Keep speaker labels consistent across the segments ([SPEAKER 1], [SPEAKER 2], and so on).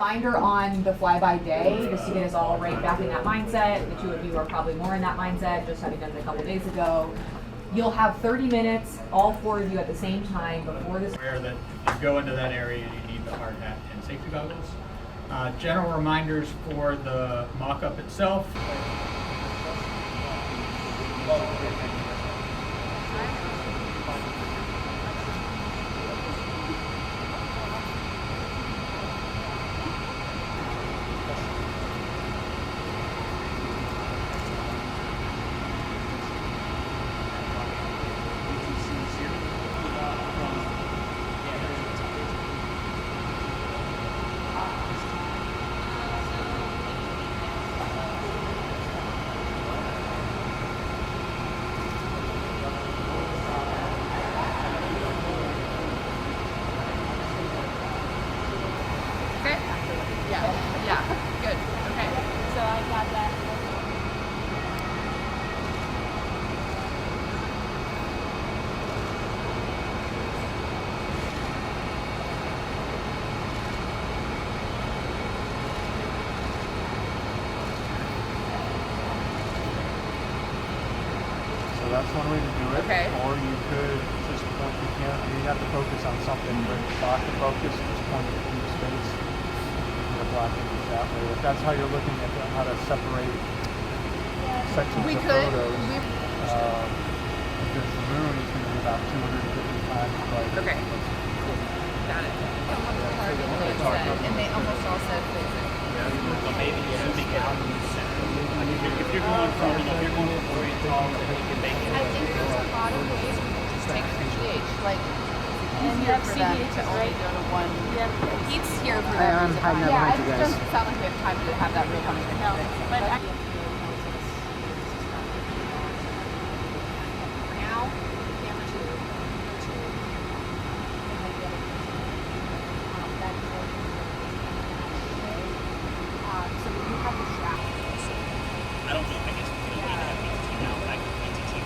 [SPEAKER 1] Reminder on the flyby day, just to get us all right back in that mindset. The two of you are probably more in that mindset, just having done it a couple days ago. You'll have 30 minutes, all four of you at the same time before this.
[SPEAKER 2] Aware that if you go into that area, you need the hard hat and safety goggles. General reminders for the mock-up itself.
[SPEAKER 3] That's one way to do it.
[SPEAKER 1] Okay.
[SPEAKER 3] Or you could just point, you have to focus on something, but block the focus, just point it in space. You're blocking it that way. If that's how you're looking at how to separate sections of photos, because the moon is going to be about 250 times brighter.
[SPEAKER 1] Okay. Cool. Got it.
[SPEAKER 4] And they almost all said physics.
[SPEAKER 2] So maybe zooming out in the center. Like if you're going from, if you're going from Oriental, then you can make it.
[SPEAKER 4] I think there's a lot of ways we can just take PH, like
[SPEAKER 5] easier
[SPEAKER 4] for them to only go to one. He's here for that reason. Yeah, it doesn't sound like we have time to have that real conversation.
[SPEAKER 5] No, but I,
[SPEAKER 6] I don't know if I guess we can have PTT now, like PTT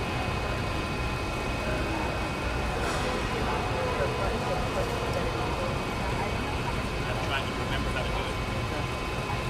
[SPEAKER 6] I'm trying to remember how to do it.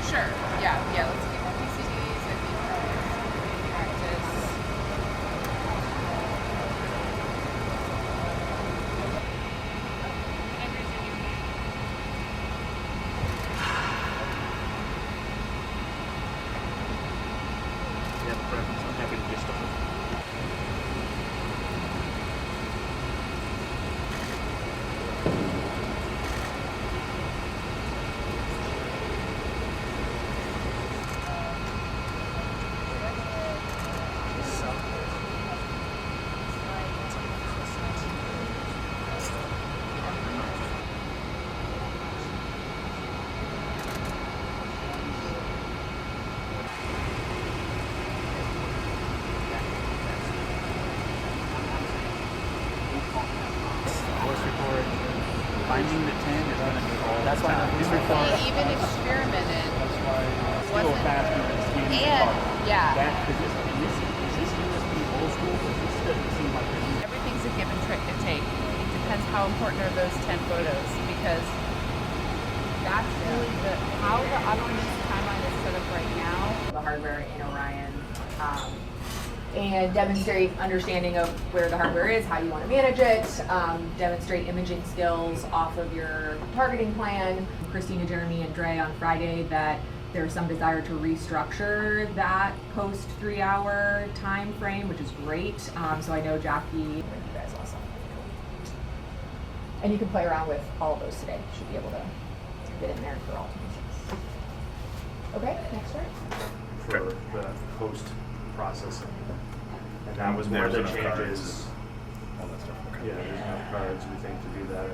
[SPEAKER 4] Sure. Yeah. Let's keep the PCDs. I think practice.
[SPEAKER 6] Yeah, the preference. I'm happy to just finding the 10 is going to be all
[SPEAKER 3] That's why
[SPEAKER 6] time.
[SPEAKER 4] He even experimented.
[SPEAKER 3] That's why
[SPEAKER 4] Wasn't-
[SPEAKER 6] faster than Steven's
[SPEAKER 4] And
[SPEAKER 6] car.
[SPEAKER 4] yeah,
[SPEAKER 6] Is this USB old school? Because this doesn't seem like the new.
[SPEAKER 4] everything's a give and take. It depends how important are those 10 photos, because that's really how the Artemis timeline is set up right now.
[SPEAKER 1] The hardware in Orion, and demonstrate understanding of where the hardware is, how you want to manage it, demonstrate imaging skills off of your targeting plan. Christina, Jeremy, and Dre on Friday that there's some desire to restructure that post 3 hour time frame, which is great. So I know Jackie, you guys also. And you can play around with all of those today. Should be able to get in there for all 26. Okay, next one.
[SPEAKER 7] For the post processing. And that was one of the changes.
[SPEAKER 8] All that stuff. Okay.
[SPEAKER 7] Yeah, there's no cards, we think, to do that.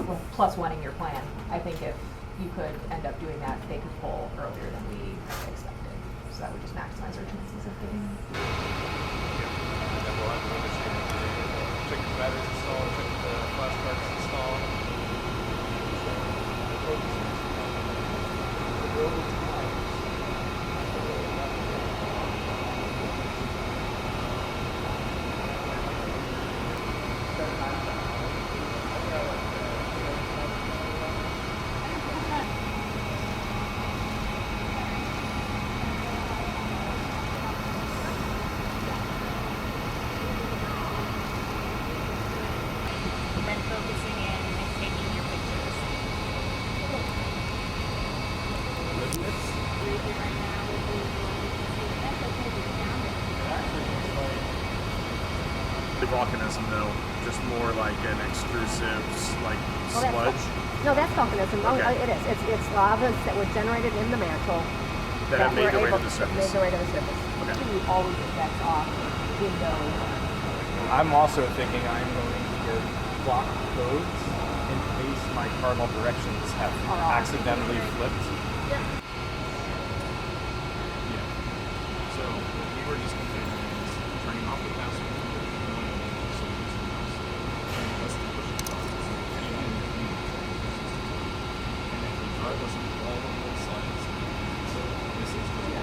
[SPEAKER 1] Well, plus one in your plan. I think if you could end up doing that, they could pull earlier than we expected. So that would just maximize our chances of getting.
[SPEAKER 8] And then we'll have to understand check the batteries installed, check the flash cards installed.
[SPEAKER 4] Then focusing in and taking your pictures.
[SPEAKER 8] The volcanism though, just more like an extrusive like
[SPEAKER 9] Oh, that's
[SPEAKER 8] sludge
[SPEAKER 9] No, that's volcanism. Oh,
[SPEAKER 8] Okay.
[SPEAKER 9] it is. It's lavas that were generated in the mantle
[SPEAKER 8] that have made
[SPEAKER 9] were
[SPEAKER 8] their way
[SPEAKER 9] able
[SPEAKER 8] to the surface.
[SPEAKER 9] made their way to the surface.
[SPEAKER 8] Okay.
[SPEAKER 1] You always get that off window.
[SPEAKER 3] I'm also thinking I'm going to block codes in case my cardinal directions have accidentally flipped.
[SPEAKER 8] Yeah. So we were just configuring is turning off the password, so using mouse, turning less than push the buttons, anything that we need. And then regardless of all of those sides, so this is the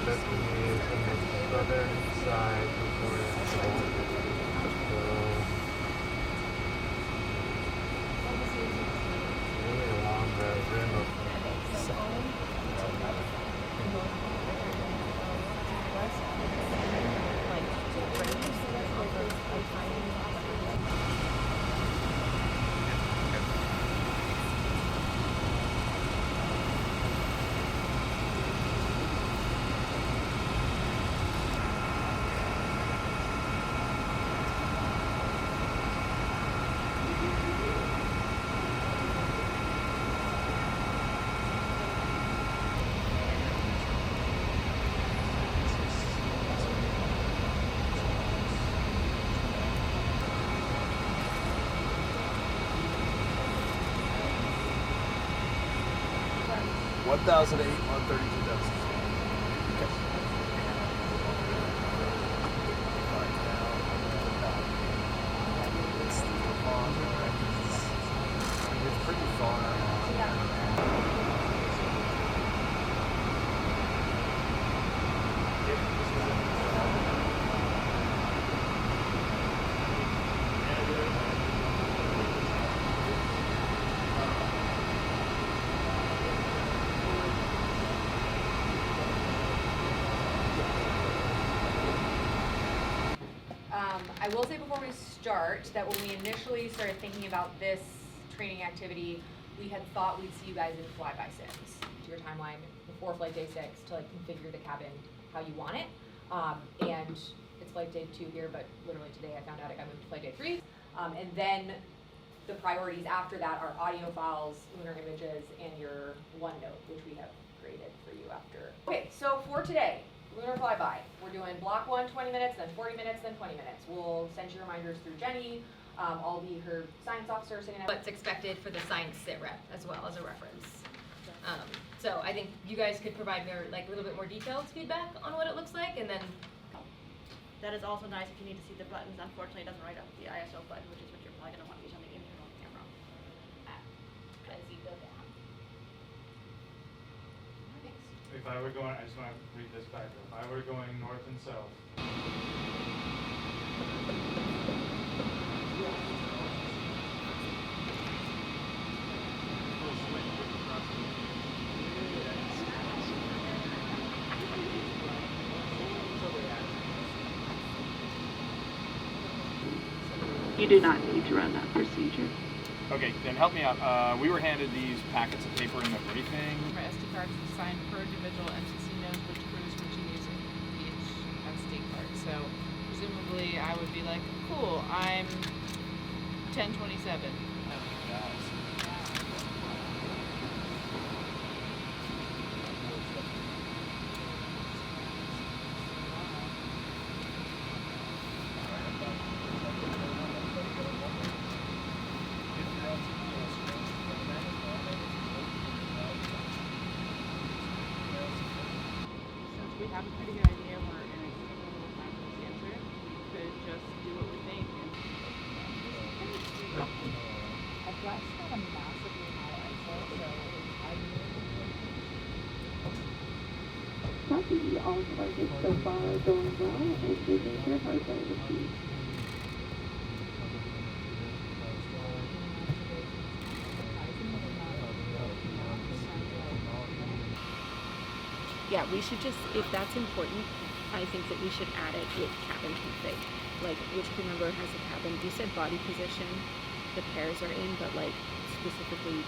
[SPEAKER 7] That is on the southern side before really along the rim of
[SPEAKER 8] $1,832.
[SPEAKER 3] It's pretty far.
[SPEAKER 1] I will say before we start that when we initially started thinking about this training activity, we had thought we'd see you guys in flyby sims to your timeline before flight day 6 to like configure the cabin how you want it. And it's flight day 2 here, but literally today I found out I got moved to flight day 3. And then the priorities after that are audio files, lunar images, and your OneNote, which we have created for you after. Okay, so for today, Lunar Flyby. We're doing block 1, 20 minutes, then 40 minutes, then 20 minutes. We'll send you reminders through Jenny. I'll be her science officer sitting at what's expected for the science sit rep as well as a reference. So I think you guys could provide more, like a little bit more detailed feedback on what it looks like, and then
[SPEAKER 5] That is also nice if you need to see the buttons. Unfortunately, it doesn't write up the ISO button, which is what you're probably going to want to use on the internal camera.
[SPEAKER 1] as you go down.
[SPEAKER 3] If I were going, I just want to read this back. If I were going north and south.
[SPEAKER 10] You do not need to run that procedure.
[SPEAKER 8] Okay, then help me out. We were handed these packets of paper in the briefing.
[SPEAKER 4] My SD cards are signed per individual entity knows which cruise we're using each SD card. So presumably I would be like, cool, I'm 1027. Since we have a pretty good idea we're in a little time for this answer, we could just do what we think and that's not a massively high ISO, so
[SPEAKER 10] Copy. All targets so far are going well, and your major hardware received.
[SPEAKER 11] Yeah, we should just, if that's important, I think that we should add it with cabin config. Like, which crew member has a cabin? You said body position, the pairs are in, but like specifically